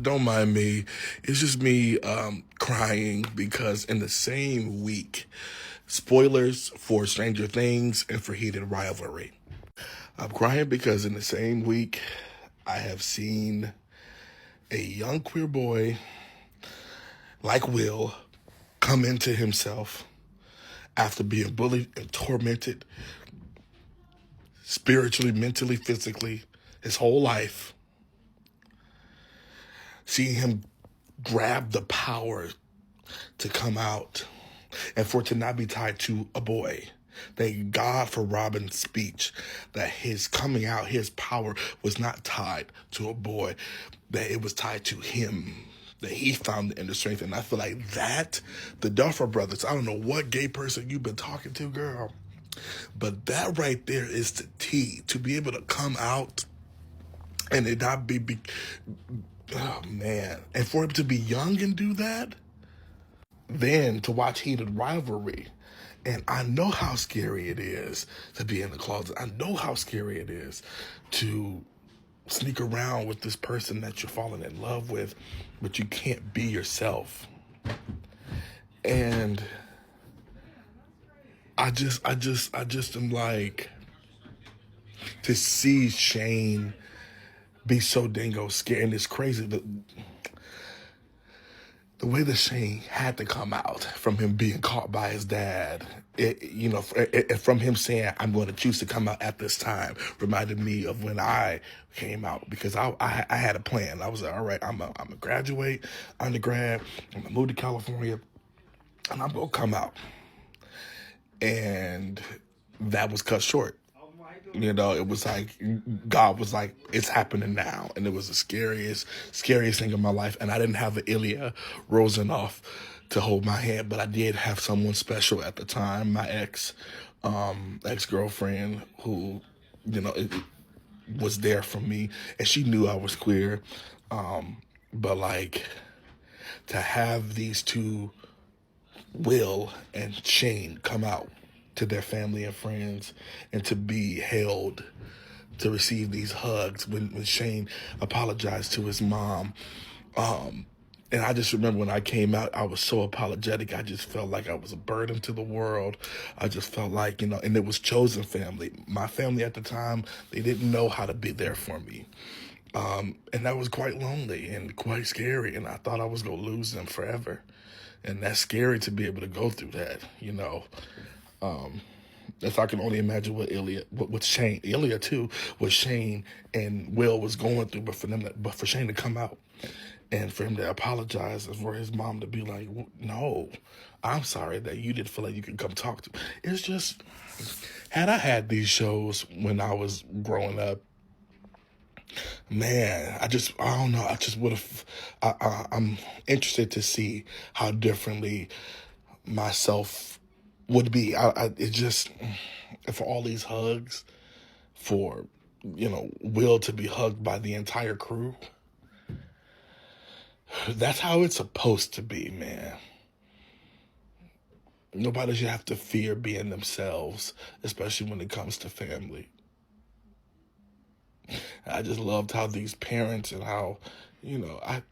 don't mind me. It's just me crying because in the same week, spoilers for Stranger Things and for Heated Rivalry. I'm crying because in the same week, I have seen a young queer boy like Will come into himself after being bullied and tormented spiritually, mentally, physically, his whole life. Seeing him grab the power to come out and for it to not be tied to a boy. Thank God for Robin's speech that his coming out, his power was not tied to a boy, that it was tied to him, that he found the inner strength. And I feel like that, the Duffer Brothers, I don't know what gay person you've been talking to, girl, but that right there is the T, to be able to come out and it not be oh man, and for him to be young and do that, then to watch Heated Rivalry. And I know how scary it is to be in the closet. I know how scary it is to sneak around with this person that you're falling in love with, but you can't be yourself. And I just am like, to see Shane be so dingo scared, and it's crazy. The way that Shane had to come out from him being caught by his dad, from him saying, I'm going to choose to come out at this time, reminded me of when I came out, because I had a plan. I was like, all right, I'm going to graduate, undergrad, I'm going to move to California, and I'm going to come out. And that was cut short. It was like God was like, it's happening now. And it was the scariest thing in my life. And I didn't have an Ilya Rosanoff to hold my hand, but I did have someone special at the time, my ex-girlfriend, who, was there for me. And she knew I was queer. But like, to have these two, Will and Shane, come out to their family and friends, and to be held, to receive these hugs when Shane apologized to his mom. And I just remember when I came out, I was so apologetic. I just felt like I was a burden to the world. I just felt like, and it was chosen family. My family at the time, they didn't know how to be there for me. And that was quite lonely and quite scary. And I thought I was going to lose them forever. And that's scary to be able to go through that, If I can only imagine what Shane, Ilya too, what Shane and Will was going through, but for Shane to come out and for him to apologize and for his mom to be like, no, I'm sorry that you didn't feel like you could come talk to me. It's just, had I had these shows when I was growing up, man, I don't know. I just would have. I'm interested to see how differently myself would be. It just, for all these hugs, for Will to be hugged by the entire crew. That's how it's supposed to be, man. Nobody should have to fear being themselves, especially when it comes to family. I just loved how these parents and how, I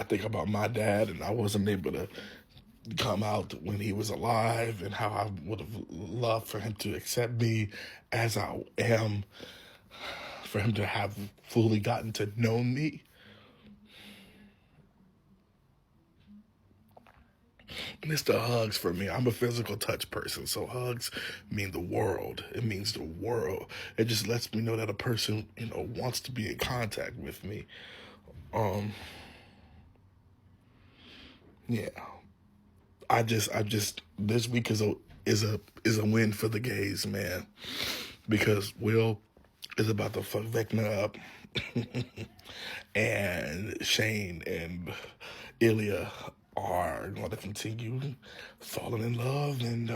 think about my dad, and I wasn't able to come out when he was alive, and how I would have loved for him to accept me as I am, for him to have fully gotten to know me. And it's the hugs for me. I'm a physical touch person, so hugs mean the world. It means the world. It just lets me know that a person, wants to be in contact with me. Yeah. I just this week is a win for the gays, man. Because Will is about to fuck Vecna up. And Shane and Ilya are going to continue falling in love and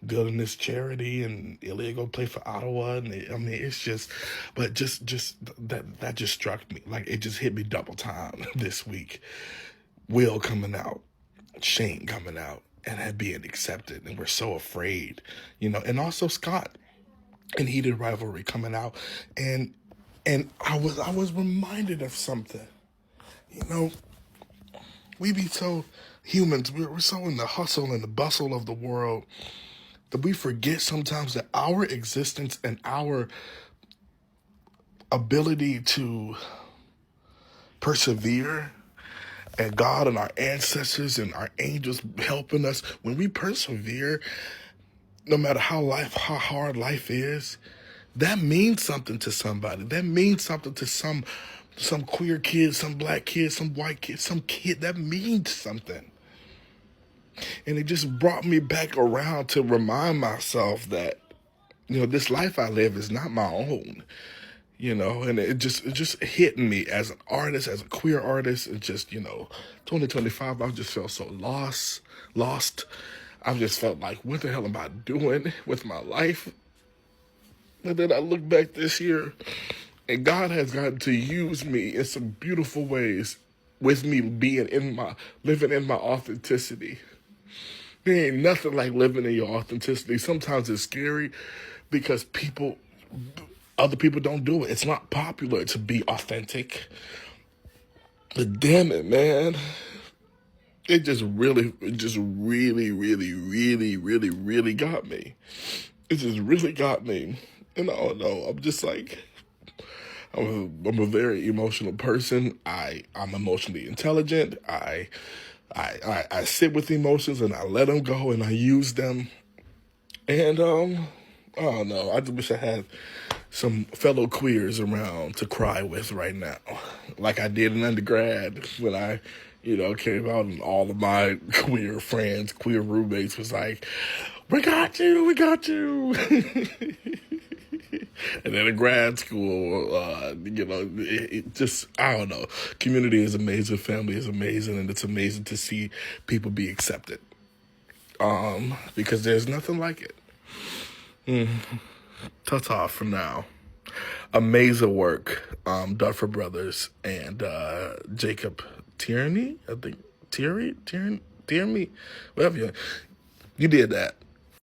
building this charity, and Ilya go play for Ottawa. And it's just, but just that just struck me. Like, it just hit me double time this week. Will coming out, Shane coming out, and had being accepted, and we're so afraid, and also Scott and Heated Rivalry coming out, and And I was reminded of something. You know, we be so humans, we're so in the hustle and the bustle of the world that we forget sometimes that our existence and our ability to persevere, and God and our ancestors and our angels helping us, when we persevere, no matter how hard life is, that means something to somebody. That means something to some queer kid, some black kid, some white kid, some kid. That means something. And it just brought me back around to remind myself that, this life I live is not my own. And it just hit me as an artist, as a queer artist. It just, 2025, I just felt so lost. I just felt like, what the hell am I doing with my life? And then I look back this year, and God has gotten to use me in some beautiful ways with me living in my authenticity. There ain't nothing like living in your authenticity. Sometimes it's scary because other people don't do it. It's not popular to be authentic. But damn it, man. It just really, really, really, really got me. It just really got me. And I don't know, I'm just like, I'm a very emotional person. I'm emotionally intelligent. I sit with emotions and I let them go and I use them. And I don't know. I just wish I had some fellow queers around to cry with right now, like I did in undergrad when I, came out, and all of my queer friends, queer roommates was like, "We got you. And then in grad school, it just, I don't know. Community is amazing. Family is amazing. And it's amazing to see people be accepted. Because there's nothing like it. Ta-ta for now. Amazing work, Duffer Brothers and Jacob Tierney, I think. Tierney? Whatever you did that.